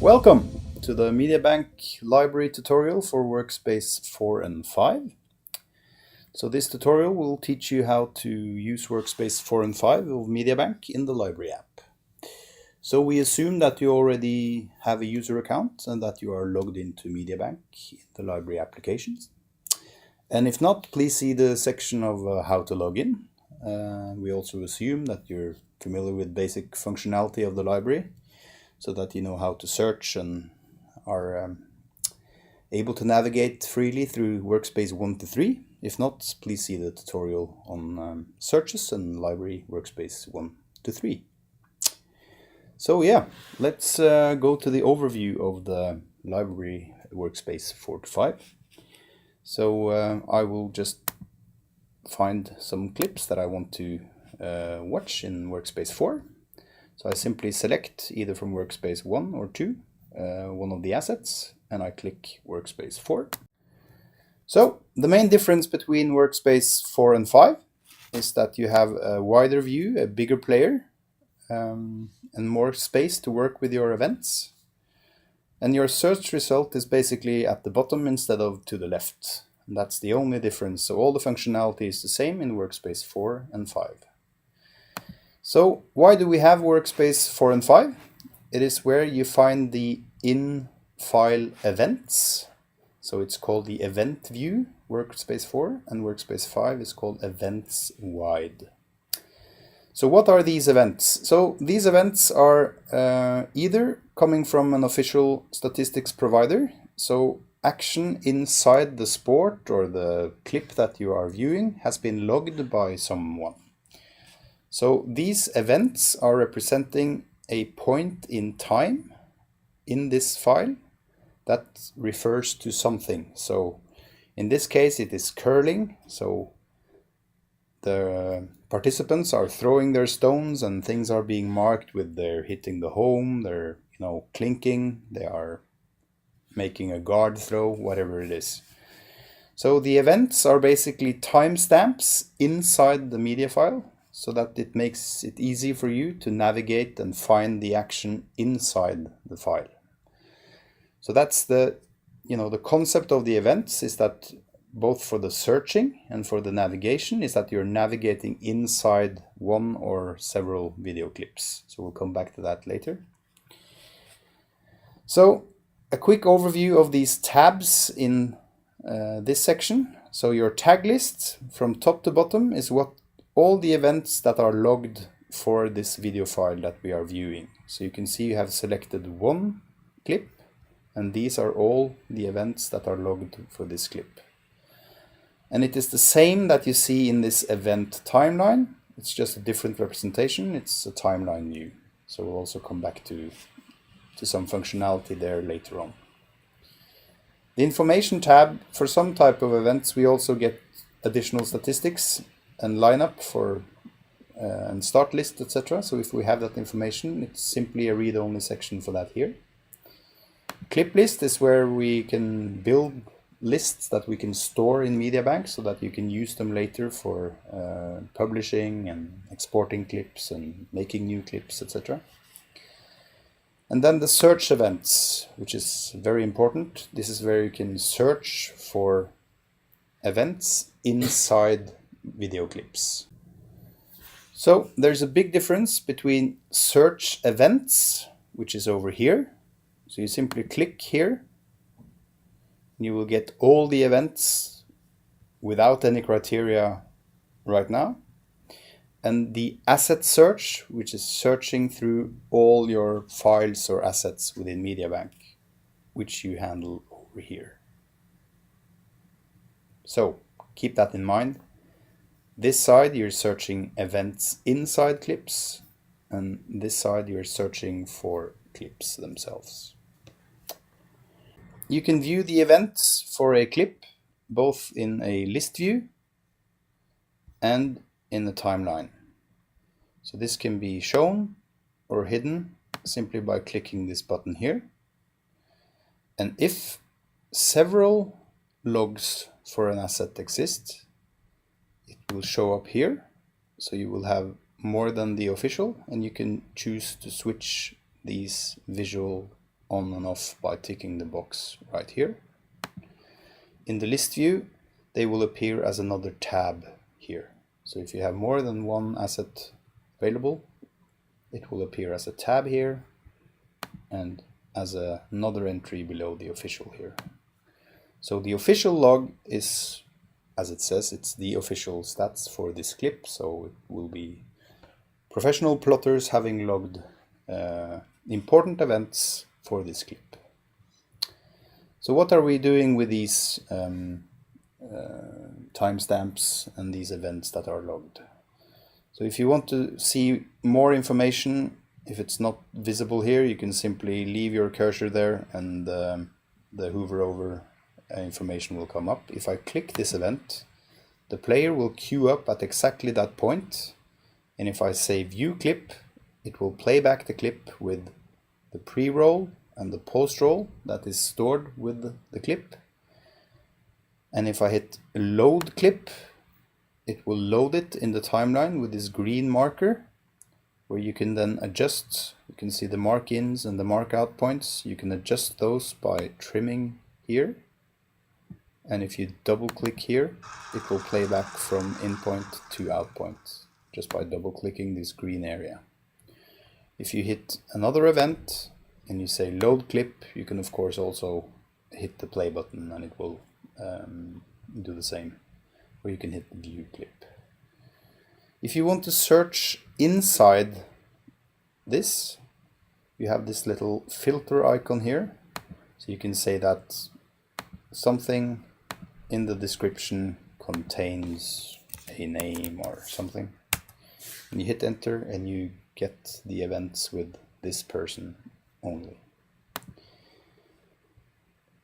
Welcome to the MediaBank library tutorial for Workspace 4 and 5. So this tutorial will teach you how to use Workspace 4 and 5 of MediaBank in the library app. So we assume that you already have a user account and that you are logged into MediaBank in the library applications. And if not, please see the section of how to log in. We also assume that you're familiar with basic functionality of the library, so that you know how to search and are able to navigate freely through Workspace 1 to 3. If not, please see the tutorial on searches and library Workspace 1 to 3. So yeah, let's go to the overview of the library Workspace 4 to 5. So I will just find some clips that I want to watch in Workspace 4. So I simply select either from Workspace 1 or 2, one of the assets, and I click Workspace 4. So the main difference between Workspace 4 and 5 is that you have a wider view, a bigger player, and more space to work with your events. And your search result is basically at the bottom instead of to the left. And that's the only difference. So all the functionality is the same in Workspace 4 and 5. So why do we have Workspace 4 and 5? It is where you find the in-file events. So it's called the event view, Workspace 4, and Workspace 5 is called events wide. So what are these events? So these events are either coming from an official statistics provider, so action inside the sport or the clip that you are viewing has been logged by someone. So these events are representing a point in time in this file that refers to something. So in this case it is curling, so the participants are throwing their stones and things are being marked with they're hitting the home, they're clinking, they are making a guard throw, whatever it is. So the events are basically timestamps inside the media file, so that it makes it easy for you to navigate and find the action inside the file. So that's the concept of the events, is that both for the searching and for the navigation is that you're navigating inside one or several video clips. So we'll come back to that later. So a quick overview of these tabs in this section. So your tag list from top to bottom is what all the events that are logged for this video file that we are viewing. So you can see you have selected one clip, and these are all the events that are logged for this clip. And it is the same that you see in this event timeline. It's just a different representation. It's a timeline view. So we'll also come back to some functionality there later on. The information tab, for some type of events, we also get additional statistics and lineup for and start list, etc. So if we have that information, it's simply a read-only section for that here. Cliplist is where we can build lists that we can store in MediaBank so that you can use them later for publishing and exporting clips and making new clips, etc. And then the search events, which is very important. This is where you can search for events inside video clips. So there's a big difference between search events, which is over here. So you simply click here, and you will get all the events without any criteria right now. And the asset search, which is searching through all your files or assets within MediaBank, which you handle over here. So keep that in mind. This side you're searching events inside clips, and this side you're searching for clips themselves. You can view the events for a clip both in a list view and in the timeline. So this can be shown or hidden simply by clicking this button here. And if several logs for an asset exist, it will show up here. So you will have more than the official, and you can choose to switch these visual on and off by ticking the box right here. In the list view, they will appear as another tab here. So if you have more than one asset available, it will appear as a tab here and as another entry below the official here. So the official log is, as it says, it's the official stats for this clip. So it will be professional plotters having logged important events for this clip. So what are we doing with these timestamps and these events that are logged? So if you want to see more information, if it's not visible here, you can simply leave your cursor there and the hover over information will come up. If I click this event, the player will queue up at exactly that point, and if I say view clip, it will play back the clip with the pre-roll and the post-roll that is stored with the clip. And if I hit load clip, it will load it in the timeline with this green marker, where you can then adjust. You can see the mark-ins and the mark-out points. You can adjust those by trimming here. And if you double-click here, it will play back from in point to out point, just by double-clicking this green area. If you hit another event and you say load clip, you can of course also hit the play button and it will do the same. Or you can hit the view clip. If you want to search inside this, you have this little filter icon here. So you can say that something in the description contains a name or something. And you hit enter and you get the events with this person only.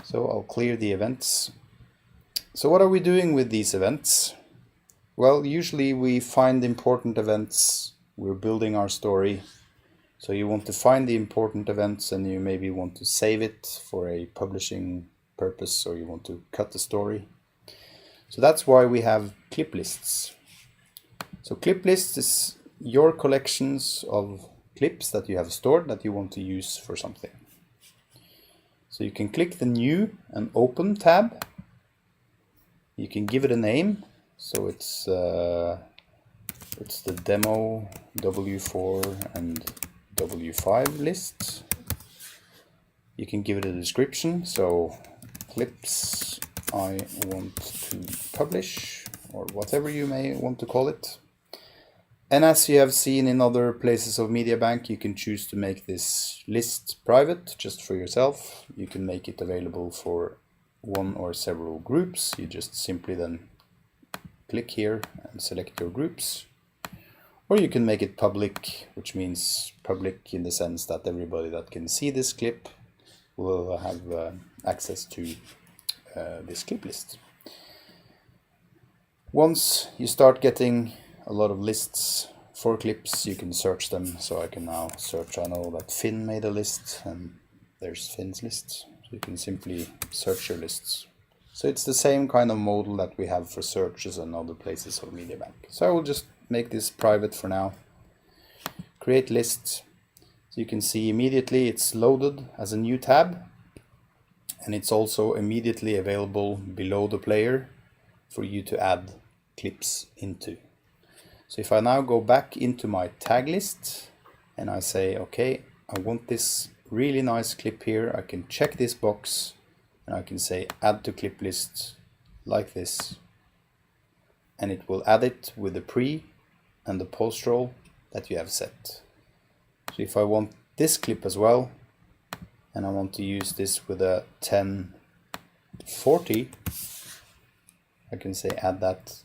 So I'll clear the events. So what are we doing with these events? Well, usually we find important events. We're building our story. So you want to find the important events and you maybe want to save it for a publishing purpose, or you want to cut the story. So that's why we have clip lists. So clip lists is your collections of clips that you have stored that you want to use for something. So you can click the new and open tab. You can give it a name. So it's the demo W4 and W5 list. You can give it a description. So clips I want to publish, or whatever you may want to call it. And as you have seen in other places of MediaBank, you can choose to make this list private just for yourself. You can make it available for one or several groups. You just simply then click here and select your groups. Or you can make it public, which means public in the sense that everybody that can see this clip will have access to this clip list. Once you start getting a lot of lists for clips, you can search them. So I can now search. I know that Finn made a list and there's Finn's list. So you can simply search your lists. So it's the same kind of model that we have for searches and other places of MediaBank. So I will just make this private for now. Create list. So you can see immediately it's loaded as a new tab. And it's also immediately available below the player for you to add clips into. So if I now go back into my tag list and I say, okay, I want this really nice clip here, I can check this box and I can say add to clip list like this. And it will add it with the pre and the post roll that you have set. So if I want this clip as well, and I want to use this with a 1040, I can say add that.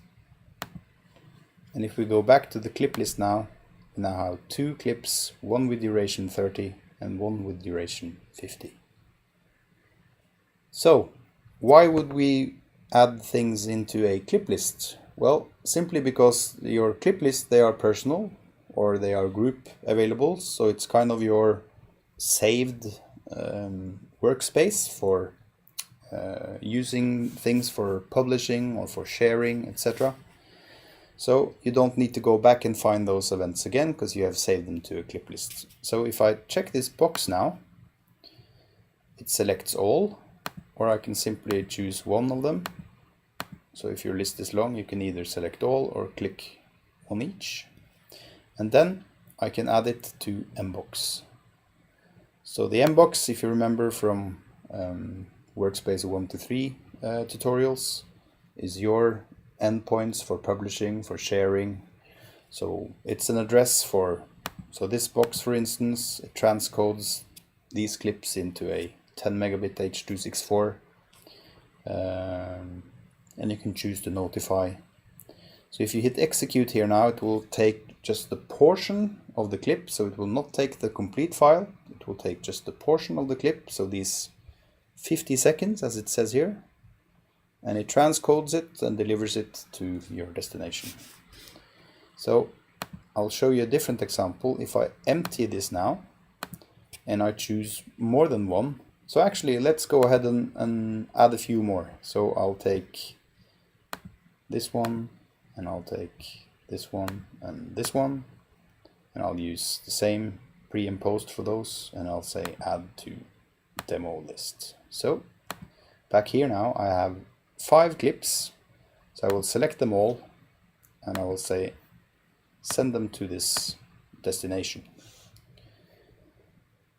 And if we go back to the clip list now, we now have two clips, one with duration 30 and one with duration 50. So why would we add things into a clip list? Well, simply because your clip lists, they are personal or they are group available. So it's kind of your saved workspace for using things for publishing or for sharing, etc. So you don't need to go back and find those events again because you have saved them to a clip list. So if I check this box now, it selects all, or I can simply choose one of them. So if your list is long, you can either select all or click on each. And then I can add it to Mbox. So the Mbox, if you remember from Workspace 1 to 3 tutorials, is your endpoints for publishing, for sharing. So it's an address for, so this box, for instance, it transcodes these clips into a 10 megabit H.264, and you can choose to notify. So if you hit execute here now, it will take just the portion of the clip, so it will not take the complete file, it will take just the portion of the clip, so these 50 seconds as it says here, and it transcodes it and delivers it to your destination. So I'll show you a different example. If I empty this now and I choose more than one, so actually let's go ahead and add a few more. So I'll take this one, and I'll take this one and this one, and I'll use the same pre and post for those, and I'll say add to demo list. So back here now I have 5 clips, so I will select them all and I will say send them to this destination.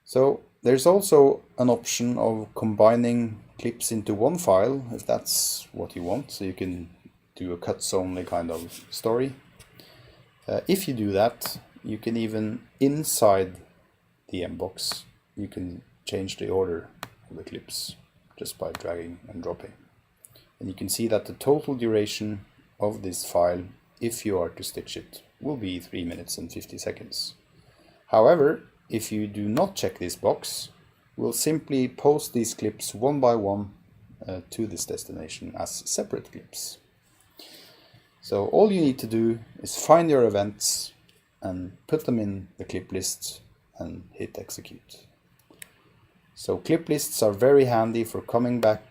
So there's also an option of combining clips into one file if that's what you want, so you can do a cuts only kind of story. If you do that, you can even inside the Mbox, you can change the order of the clips just by dragging and dropping. And you can see that the total duration of this file, if you are to stitch it, will be 3 minutes and 50 seconds. However, if you do not check this box, we'll simply post these clips one by one to this destination as separate clips. So all you need to do is find your events and put them in the clip list and hit execute. So clip lists are very handy for coming back,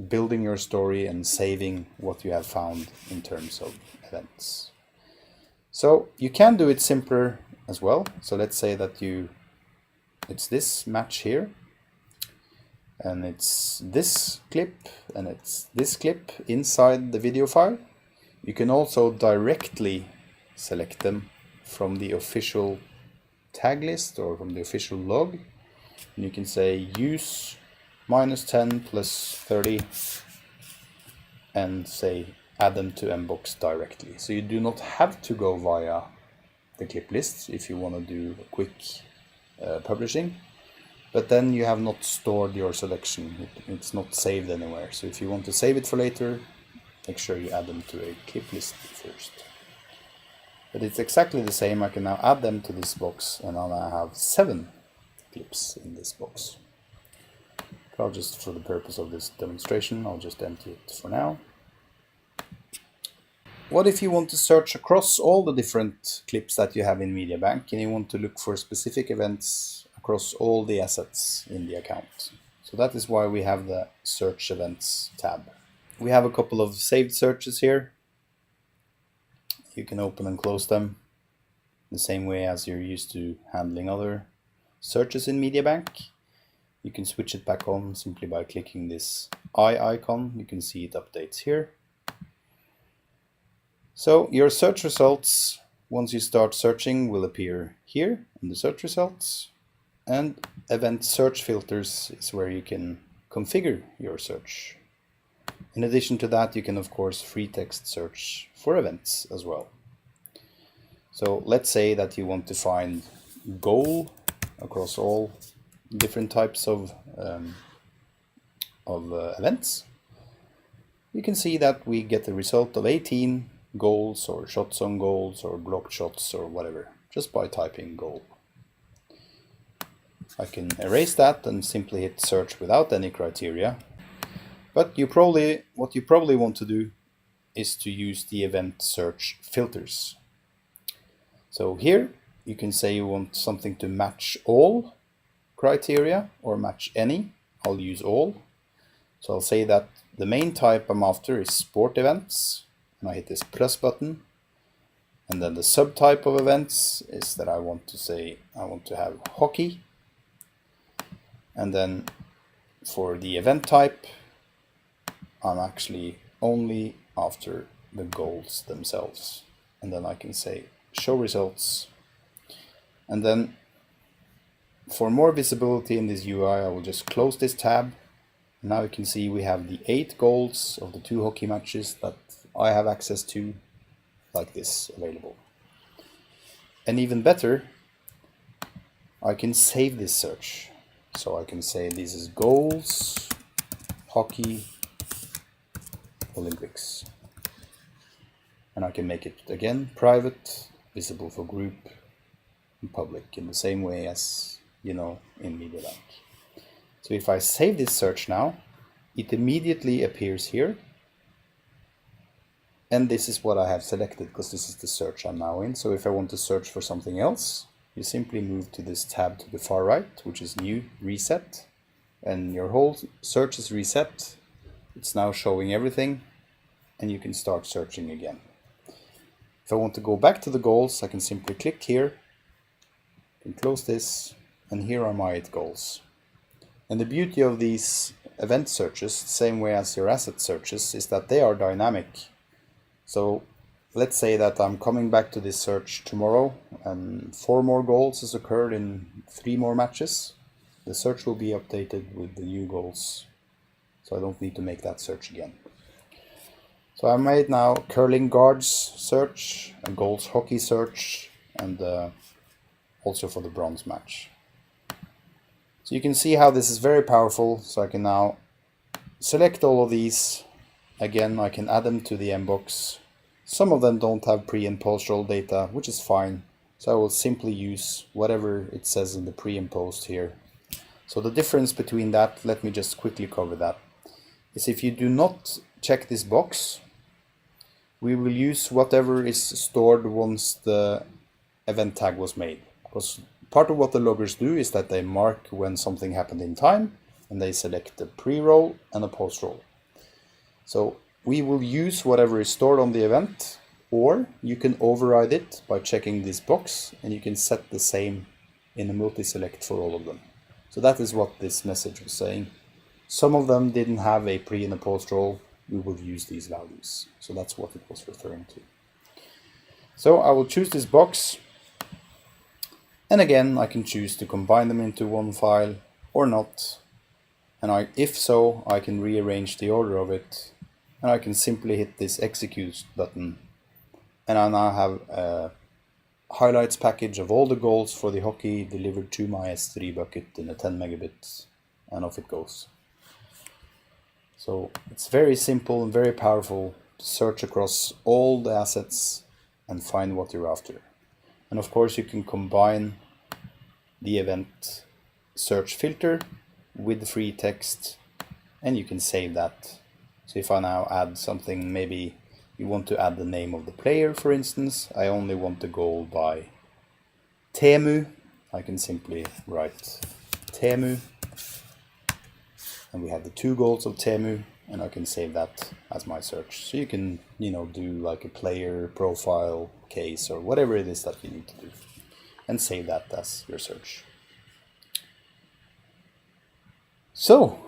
building your story and saving what you have found in terms of events. So you can do it simpler as well. So let's say that it's this match here, and it's this clip, and it's this clip inside the video file. You can also directly select them from the official tag list or from the official log. And you can say use -10 plus 30 and say add them to Mbox directly. So you do not have to go via the clip list if you want to do a quick publishing, but then you have not stored your selection. It's not saved anywhere. So if you want to save it for later, make sure you add them to a clip list first. But it's exactly the same. I can now add them to this box, and now I have 7 clips in this box. But I'll just, for the purpose of this demonstration, I'll just empty it for now. What if you want to search across all the different clips that you have in MediaBank, and you want to look for specific events across all the assets in the account? So that is why we have the Search Events tab. We have a couple of saved searches here. You can open and close them the same way as you're used to handling other searches in MediaBank. You can switch it back on simply by clicking this eye icon. You can see it updates here. So your search results, once you start searching, will appear here in the search results. And event search filters is where you can configure your search. In addition to that, you can of course free text search for events as well. So let's say that you want to find goal across all different types of events. You can see that we get the result of 18 goals or shots on goals or blocked shots or whatever, just by typing goal. I can erase that and simply hit search without any criteria. But what you probably want to do is to use the event search filters. So here you can say you want something to match all criteria or match any. I'll use all. So I'll say that the main type I'm after is sport events, and I hit this plus button. And then the subtype of events is that I want to have hockey. And then for the event type, I'm actually only after the goals themselves. And then I can say show results. And then for more visibility in this UI, I will just close this tab. Now you can see we have the 8 goals of the 2 hockey matches that I have access to, like this, available. And even better, I can save this search. So I can say this is goals, hockey, Olympics. And I can make it again private, visible for group, and public in the same way as, you know, in MediaBank. So if I save this search now, it immediately appears here. And this is what I have selected because this is the search I'm now in. So if I want to search for something else, you simply move to this tab to the far right, which is new, reset, and your whole search is reset. It's now showing everything, and you can start searching again. If I want to go back to the goals, I can simply click here, can close this, and here are my 8 goals. And the beauty of these event searches, same way as your asset searches, is that they are dynamic. So let's say that I'm coming back to this search tomorrow and 4 more goals has occurred in 3 more matches. The search will be updated with the new goals, so I don't need to make that search again. So I made now curling guards search, a goals hockey search, and also for the bronze match. So you can see how this is very powerful. So I can now select all of these. Again, I can add them to the mbox. Some of them don't have pre and post roll data, which is fine. So I will simply use whatever it says in the pre and post here. So the difference between that, let me just quickly cover that, is if you do not check this box, we will use whatever is stored once the event tag was made. Because part of what the loggers do is that they mark when something happened in time, and they select a pre-roll and a post-roll. So we will use whatever is stored on the event, or you can override it by checking this box, and you can set the same in a multi-select for all of them. So that is what this message was saying. Some of them didn't have a pre and a post-roll. We will use these values. So that's what it was referring to. So I will choose this box. And again, I can choose to combine them into one file or not. And if so, I can rearrange the order of it. And I can simply hit this execute button. And I now have a highlights package of all the goals for the hockey delivered to my S3 bucket in a 10 megabits. And off it goes. So it's very simple and very powerful to search across all the assets and find what you're after. And of course you can combine the event search filter with the free text, and you can save that. So if I now add something, maybe you want to add the name of the player, for instance. I only want the goal by Teemu. I can simply write Teemu. And we have the 2 goals of Teemu, and I can save that as my search. So you can, do like a player profile case or whatever it is that you need to do, and save that as your search. So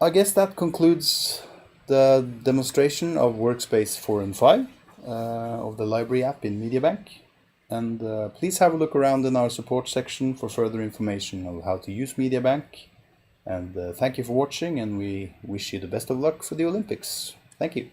I guess that concludes the demonstration of Workspace 4 and 5 of the library app in MediaBank. And please have a look around in our support section for further information on how to use MediaBank. And thank you for watching, and we wish you the best of luck for the Olympics. Thank you.